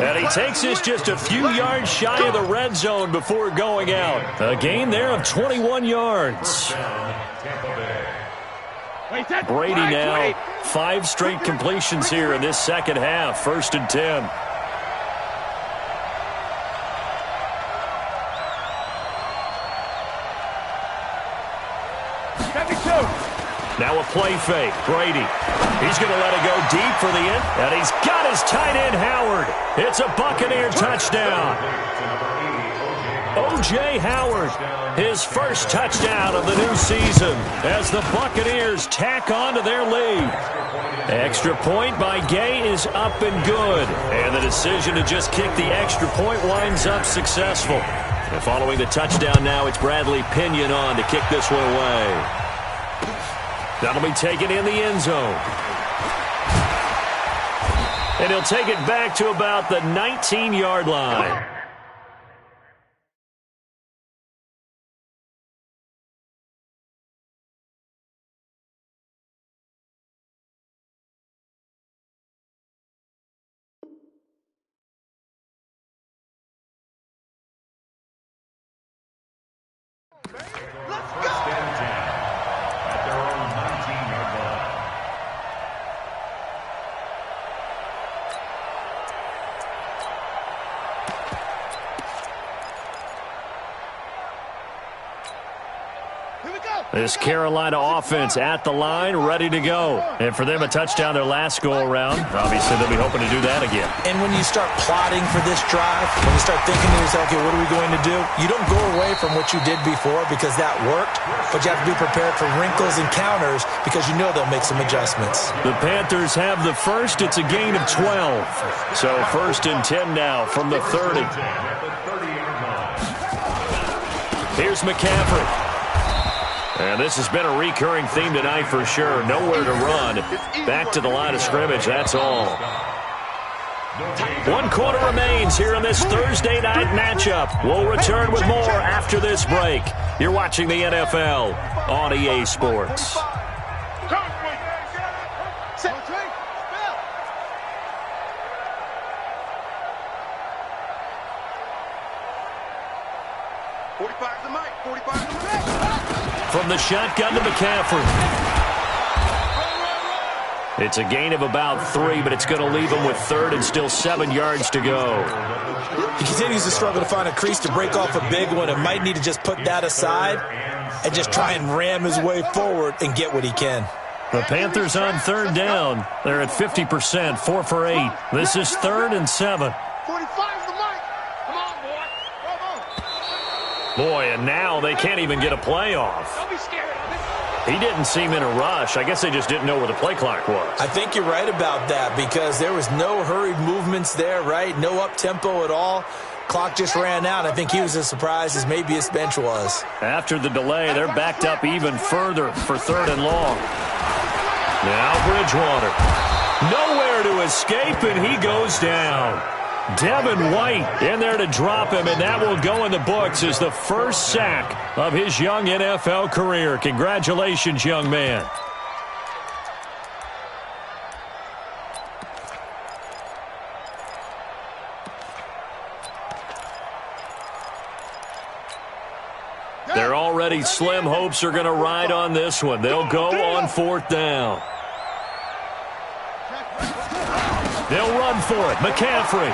[SPEAKER 5] And he takes this just a few yards shy of the red zone before going out. A gain there of 21 yards. Brady now 5 straight completions here in this second half. 1st and 10. Now a play fake. Brady. He's going to let it go deep for the end. And he's got his tight end, Howard. It's a Buccaneer touchdown. O.J. Howard, his first touchdown of the new season as the Buccaneers tack on to their lead. Extra point by Gay is up and good. And the decision to just kick the extra point winds up successful. And following the touchdown now, it's Bradley Pinion on to kick this one away. That'll be taken in the end zone. And he'll take it back to about the 19-yard line. This Carolina offense at the line, ready to go. And for them, a touchdown their last go-around. Obviously, they'll be hoping to do that again.
[SPEAKER 6] And when you start plotting for this drive, when you start thinking to yourself, okay, what are we going to do? You don't go away from what you did before because that worked, but you have to be prepared for wrinkles and counters because you know they'll make some adjustments.
[SPEAKER 5] The Panthers have the first. It's a gain of 12. So 1st and 10 now from the 30. Here's McCaffrey. And this has been a recurring theme tonight for sure. Nowhere to run. Back to the line of scrimmage, that's all. 1 quarter remains here in this Thursday night matchup. We'll return with more after this break. You're watching the NFL on EA Sports. From the shotgun to McCaffrey. It's a gain of about 3, but it's going to leave him with 3rd and still 7 yards to go.
[SPEAKER 6] He continues to struggle to find a crease to break off a big one and might need to just put that aside and just try and ram his way forward and get what he can.
[SPEAKER 5] The Panthers on 3rd down. They're at 50%, 4 for 8. This is 3rd and 7.
[SPEAKER 8] 45's the mic. Come on, boy. Come on.
[SPEAKER 5] Boy, and now they can't even get a play off.
[SPEAKER 8] Don't be scared of it.
[SPEAKER 5] He didn't seem in a rush. I guess they just didn't know where the play clock was.
[SPEAKER 6] I think you're right about that because there was no hurried movements there, right? No up-tempo at all. Clock just ran out. I think he was as surprised as maybe his bench was.
[SPEAKER 5] After the delay, they're backed up even further for 3rd and long. Now Bridgewater. Nowhere to escape, and he goes down. Devin White in there to drop him, and that will go in the books as the first sack of his young NFL career. Congratulations, young man. Their already slim hopes are going to ride on this one. They'll go on 4th down. They'll run for it. McCaffrey.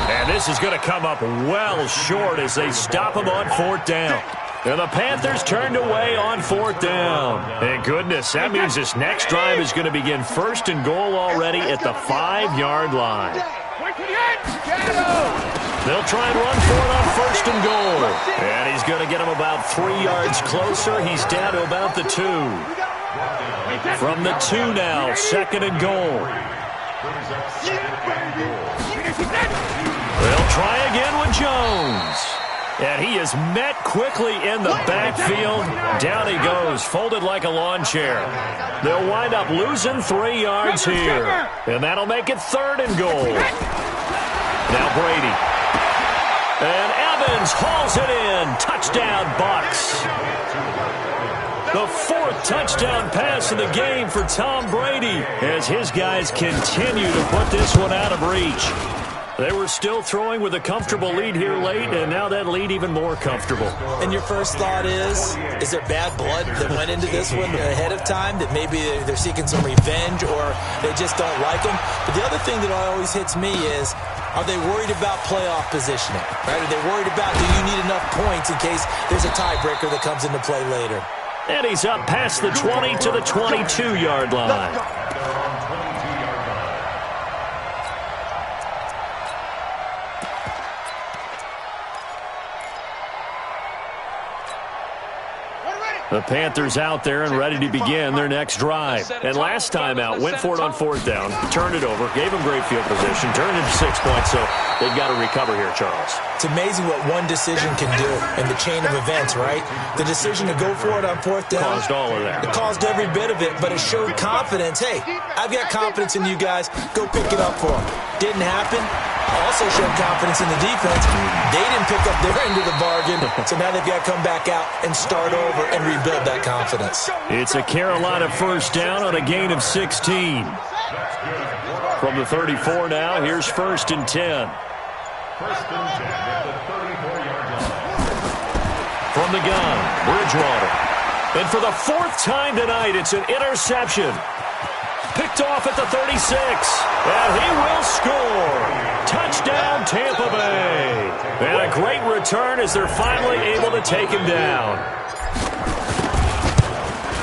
[SPEAKER 5] And this is going to come up well short as they stop him on 4th down. And the Panthers turned away on 4th down. And goodness, that means this next drive is going to begin 1st and goal already at the 5-yard line. They'll try and run for it on 1st and goal. And he's going to get him about 3 yards closer. He's down to about the 2. From the 2 now, 2nd and goal. They'll try again with Jones. And he is met quickly in the backfield. Down he goes, folded like a lawn chair. They'll wind up losing 3 yards here. And that'll make it 3rd and goal. Now Brady. And Evans hauls it in. Touchdown, Bucs. The 4th touchdown pass of the game for Tom Brady as his guys continue to put this one out of reach. They were still throwing with a comfortable lead here late, and now that lead even more comfortable.
[SPEAKER 6] And your first thought is there bad blood that went into this one ahead of time, that maybe they're seeking some revenge or they just don't like him? But the other thing that always hits me is, are they worried about playoff positioning? Right? Are they worried about, do you need enough points in case there's a tiebreaker that comes into play later?
[SPEAKER 5] And he's up past the 20 to the 22-yard line. The Panthers out there and ready to begin their next drive. And last time out, went for it on 4th down, turned it over, gave them great field position, turned it into 6 points, so they've got to recover here, Charles.
[SPEAKER 6] It's amazing what one decision can do in the chain of events, right? The decision to go for it on 4th down.
[SPEAKER 5] Caused all of that.
[SPEAKER 6] It caused every bit of it, but it showed confidence. Hey, I've got confidence in you guys. Go pick it up for them. Didn't happen. Also showed confidence in the defense. They didn't pick up their end of the bargain, so now they've got to come back out and start over and rebuild that confidence.
[SPEAKER 5] It's a Carolina first down on a gain of 16. From the 34 now, here's 1st and 10. From the gun, Bridgewater. And for the 4th time tonight, it's an interception. Picked off at the 36. And he will score. Touchdown. Touchdown, Tampa Bay. And a great return as they're finally able to take him down.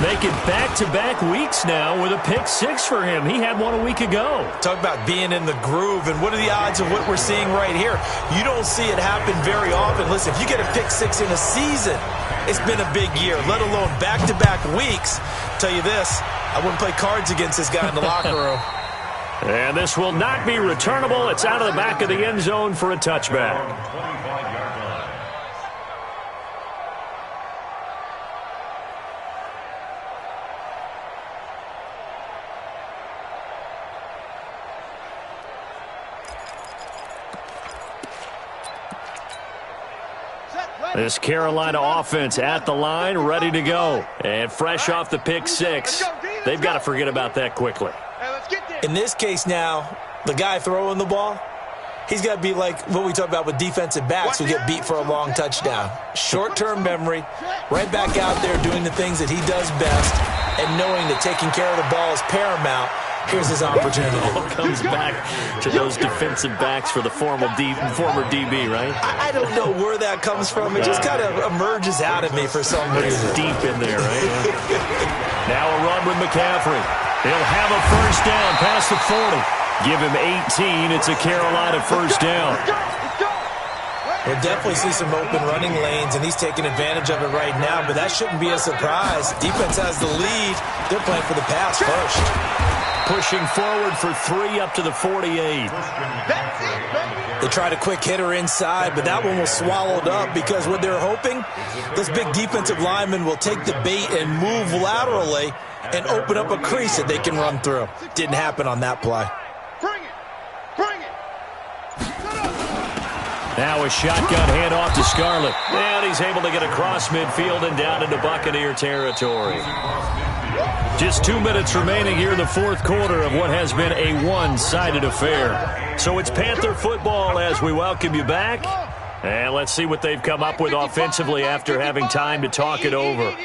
[SPEAKER 5] Making back-to-back weeks now with a pick six for him. He had one a week ago.
[SPEAKER 6] Talk about being in the groove, and what are the odds of what we're seeing right here? You don't see it happen very often. Listen, if you get a pick six in a season, it's been a big year, let alone back-to-back weeks. Tell you this, I wouldn't play cards against this guy in the locker room.
[SPEAKER 5] And this will not be returnable. It's out of the back of the end zone for a touchback. This Carolina offense at the line, ready to go. And fresh off the pick six. They've got to forget about that quickly.
[SPEAKER 6] In this case now, the guy throwing the ball, he's got to be like what we talk about with defensive backs who get beat for a long touchdown. Short-term memory, right back out there doing the things that he does best, and knowing that taking care of the ball is paramount. Here's his opportunity.
[SPEAKER 5] It all comes back to those defensive backs for the former DB, right?
[SPEAKER 6] I don't know where that comes from. It just kind of emerges out of me for some reason.
[SPEAKER 5] It's deep in there, right? Now a run with McCaffrey. He'll have a first down past the 40. Give him 18. It's a Carolina first down.
[SPEAKER 6] We'll definitely see some open running lanes, and he's taking advantage of it right now, but that shouldn't be a surprise. Defense has the lead. They're playing for the pass first.
[SPEAKER 5] Pushing forward for 3 up to the 48.
[SPEAKER 6] They tried a quick hitter inside, but that one was swallowed up because what they're hoping, this big defensive lineman will take the bait and move laterally and open up a crease that they can run through. Didn't happen on that play.
[SPEAKER 5] Now a shotgun handoff to Scarlett. And he's able to get across midfield and down into Buccaneer territory. Just 2 minutes remaining here in the fourth quarter of what has been a one-sided affair. So it's Panther football as we welcome you back. And let's see what they've come up with offensively after having time to talk it over.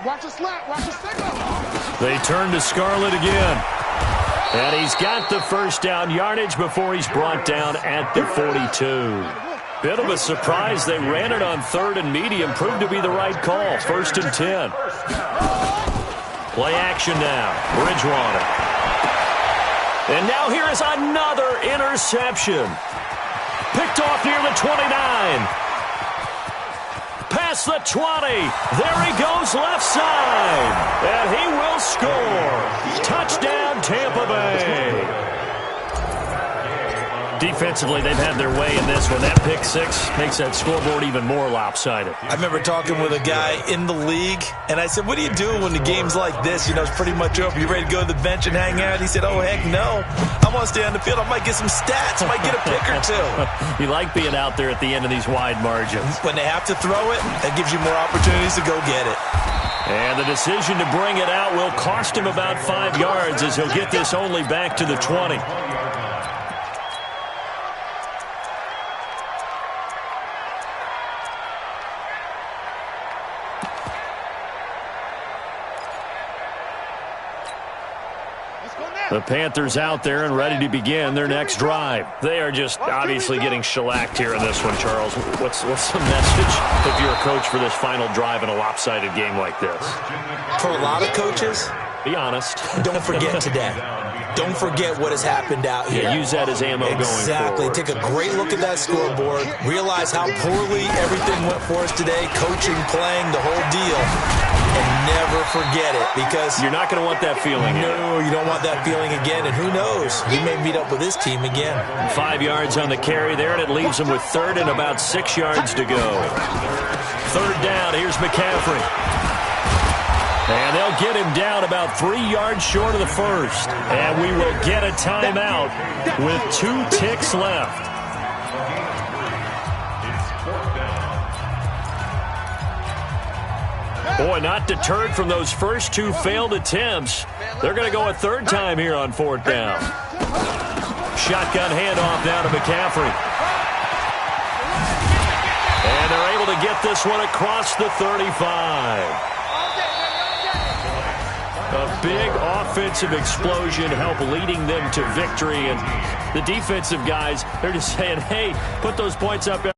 [SPEAKER 8] Watch the slap. Watch the signal.
[SPEAKER 5] They turn to Scarlett again. And he's got the first down yardage before he's brought down at the 42. Bit of a surprise. They ran it on 3rd and medium. Proved to be the right call. 1st and 10. Play action now. Bridgewater. And now here is another interception. Picked off near the 29. Past the 20. There he goes left side. And he will score. Touchdown, Tampa Bay. Defensively, they've had their way in this one. That pick six makes that scoreboard even more lopsided.
[SPEAKER 6] I remember talking with a guy in the league, and I said, what do you do when the game's like this? You know, it's pretty much over. You ready to go to the bench and hang out? He said, oh, heck no. I want to stay on the field. I might get some stats. I might get a pick or two.
[SPEAKER 5] You like being out there at the end of these wide margins.
[SPEAKER 6] When they have to throw it, that gives you more opportunities to go get it.
[SPEAKER 5] And the decision to bring it out will cost him about 5 yards as he'll get this only back to the 20. The Panthers out there and ready to begin their next drive. They are just obviously getting shellacked here in this one, Charles. What's the message if you're a coach for this final drive in a lopsided game like this?
[SPEAKER 6] For a lot of coaches,
[SPEAKER 5] be honest.
[SPEAKER 6] Don't forget today. Don't forget what has happened out here.
[SPEAKER 5] Yeah, use that as ammo going forward.
[SPEAKER 6] Exactly. Take a great look at that scoreboard. Realize how poorly everything went for us today. Coaching, playing, the whole deal. And never forget it, because
[SPEAKER 5] you're not going to want that feeling.
[SPEAKER 6] No, you don't want that feeling again. And who knows? We may meet up with this team again.
[SPEAKER 5] 5 yards on the carry there, and it leaves them with 3rd and about 6 yards to go. 3rd down. Here's McCaffrey. And they'll get him down about 3 yards short of the first. And we will get a timeout with 2 ticks left. Boy, not deterred from those first 2 failed attempts. They're going to go a 3rd time here on 4th down. Shotgun handoff now to McCaffrey. And they're able to get this one across the 35. A big offensive explosion help leading them to victory. And The defensive guys, they're just saying, hey, put those points up.